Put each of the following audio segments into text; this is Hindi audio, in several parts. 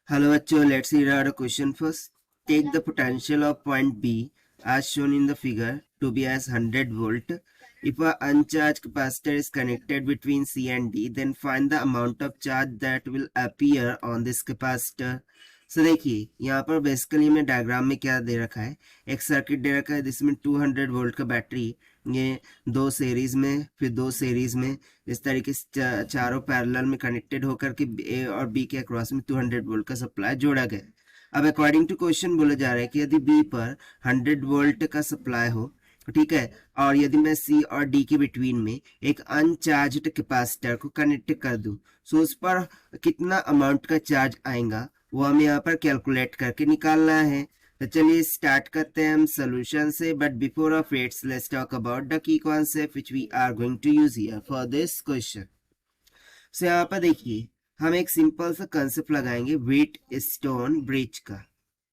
Hello, bachcho. Let's read out a question first. Take the potential of point B as shown in the figure to be as 100 volt. If a uncharged capacitor is connected between C and D, then find the amount of charge that will appear on this capacitor. So देखिए यहाँ पर बेसिकली हमने डायग्राम में क्या दे रखा है, एक सर्किट दे रखा है जिसमें 200 वोल्ट का बैटरी, ये दो सीरीज में फिर दो सीरीज में इस तरीके से चारों पैरेलल में कनेक्टेड होकर के ए और बी के अक्रॉस में 200 वोल्ट का सप्लाई जोड़ा गया। अब अकॉर्डिंग टू क्वेश्चन बोला जा रहा है कि यदि बी पर 100 वोल्ट का सप्लाई हो, ठीक है, और यदि मैं सी और डी के बिटवीन में एक अनचार्ज्ड कैपेसिटर को कनेक्ट कर दूं, सो उस पर कितना अमाउंट का चार्ज आएगा वो हमें यहाँ पर कैलकुलेट करके निकालना है। तो चलिए स्टार्ट करते हैं हम सोल्यूशन से, but before of its let's talk about the key concept which we are going to use here for this question. So यहाँ पर देखिए हम एक सिंपल सा कंसेप्ट लगाएंगे व्हीट स्टोन ब्रिज का,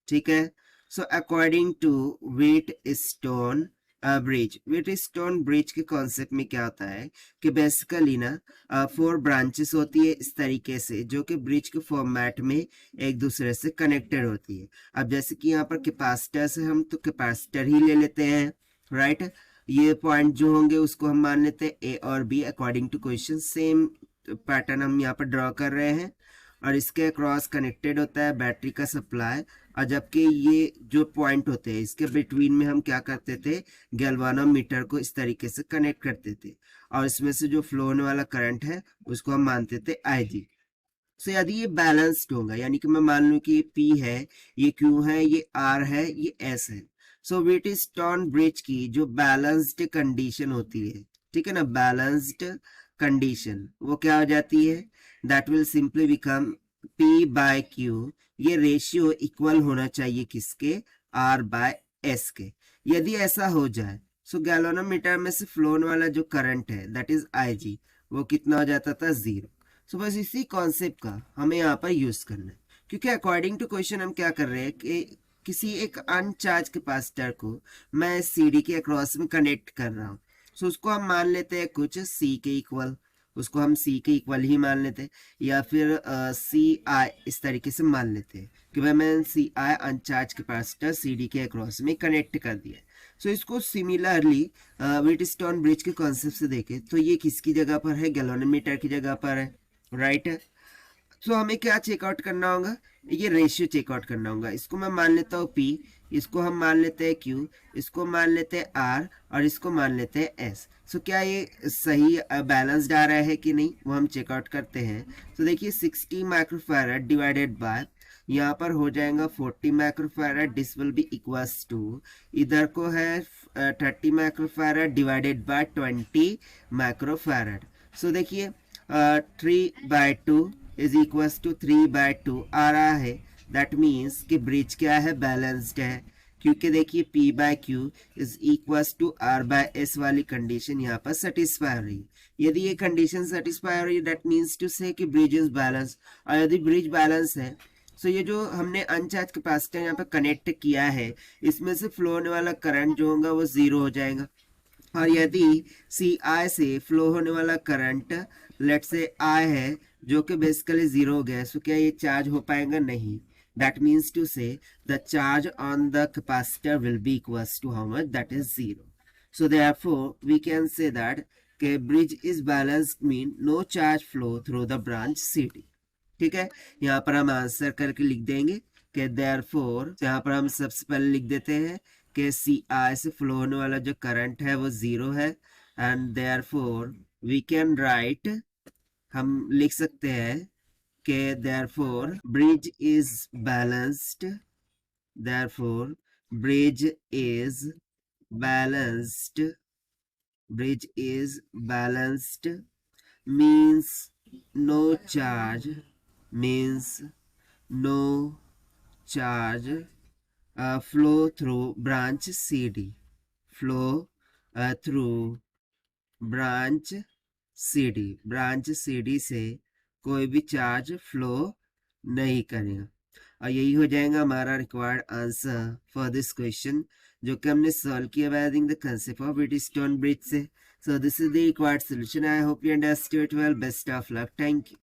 ठीक है। So according to Wheatstone Wheatstone bridge के कॉन्सेप्ट में क्या होता है कि बेसिकली ना 4 ब्रांचेस होती है इस तरीके से, जो कि ब्रिज के फॉर्मेट में एक दूसरे से कनेक्टेड होती है। अब जैसे कि यहाँ पर कैपेसिटर से हम तो कैपेसिटर ही ले लेते हैं, राइट। ये पॉइंट जो होंगे उसको हम मान लेते हैं ए और B according to question. Same pattern हम यहाँ पर ड्रॉ कर रहे हैं और इसके अक्रॉस कनेक्टेड होता है बैटरी का सप्लाई, और जबकि ये जो पॉइंट होते हैं इसके बिटवीन में हम क्या करते थे, गैल्वानोमीटर को इस तरीके से कनेक्ट करते थे, और इसमें से जो फ्लो होने वाला करंट है उसको हम मानते थे IG। सो यदि ये बैलेंस्ड होगा, यानी कि मैं मान लूं कि ये P है, ये Q है, ये R है, ये S है, सो व्हीट स्टोन ब्रिज की जो बैलेंस्ड कंडीशन होती है, ठीक है ना, बैलेंस्ड कंडीशन वो क्या हो जाती है, that will simply become P/Q। ये रेशियो इक्वल होना चाहिए किसके, R/S के। यदि ऐसा हो जाए सो गैल्वानोमीटर में से फ्लो होने वाला जो करंट है दैट इज IG, वो कितना हो जाता था, 0। सो बस इसी कॉन्सेप्ट का हमें यहाँ पर यूज करना है, क्योंकि अकॉर्डिंग टू क्वेश्चन हम क्या कर रहे हैं कि किसी एक अनचार्ज कैपेसिटर को मैं CD के अक्रॉस में कनेक्ट कर रहा हूँ। सो उसको हम मान लेते हैं कुछ C के इक्वल, उसको हम C के इक्वल ही मान लेते हैं, या फिर CI इस तरीके से मान लेते हैं कि भाई मैं CI अनचार्ज कैपेसिटर CD के अक्रॉस में कनेक्ट कर दिया। सो इसको सिमिलरली व्हीट स्टोन ब्रिज के कॉन्सेप्ट से देखें तो ये किसकी जगह पर है, गैल्वानोमीटर की जगह पर है, राइट। तो हमें क्या चेकआउट करना होगा, ये रेशियो चेकआउट करना होगा। इसको मैं मान लेता हूँ P, इसको हम मान लेते हैं Q, इसको मान लेते हैं R और इसको मान लेते हैं S। सो क्या ये सही बैलेंस्ड आ रहा है कि नहीं वो हम चेकआउट करते हैं। तो देखिए 60 माइक्रोफैराड डिवाइडेड बाय यहाँ पर हो जाएगा 40 microfarad, this will be equals to, इधर को है 30 microfarad divided by 20 microfarad. So देखिए 3/2 इज इक्वल्स टू 3/2 आ रहा है। दैट मीन्स कि ब्रिज क्या है, बैलेंस्ड है, क्योंकि देखिए P/Q is equals to R/S वाली कंडीशन यहाँ पर सेटिस्फाई हो रही है। यदि ये कंडीशन सेटिस्फाई हो रही है दैट मीन्स टू से कि ब्रिज इज बैलेंस, और यदि ब्रिज बैलेंस है सो ये जो हमने अनचार्ज कैपेसिटर यहाँ पे कनेक्ट किया है इसमें से फ्लो होने वाला करंट जो होगा वो 0 हो जाएगा, और यदि CI से फ्लो होने वाला करंट लेट से I है जो कि बेसिकली 0 हो गया, सो क्या ये चार्ज हो पाएगा, नहीं। That means to say the charge on the capacitor will be equals to how much, that is 0। So therefore we can say that के bridge is balanced mean no charge flow through the branch CD, ठीक है। यहाँ पर हम आंसर करके लिख देंगे कि देयरफॉर, यहाँ पर हम सबसे पहले लिख देते हैं कि CI से फ्लो होने वाला जो करंट है वो 0 है, and therefore we can write, हम लिख सकते हैं कि therefore bridge is balanced, therefore bridge is balanced, bridge is balanced means no charge, means no charge flow through branch CD, flow through branch CD, branch CD से कोई भी चार्ज फ्लो नहीं करेगा। और यही हो जाएगा हमारा required answer for this question, जो कि हमने सॉल्व किया by using the concept of wheat stone bridge से। So this is the required solution. I hope you understood well. Best of luck. Thank you.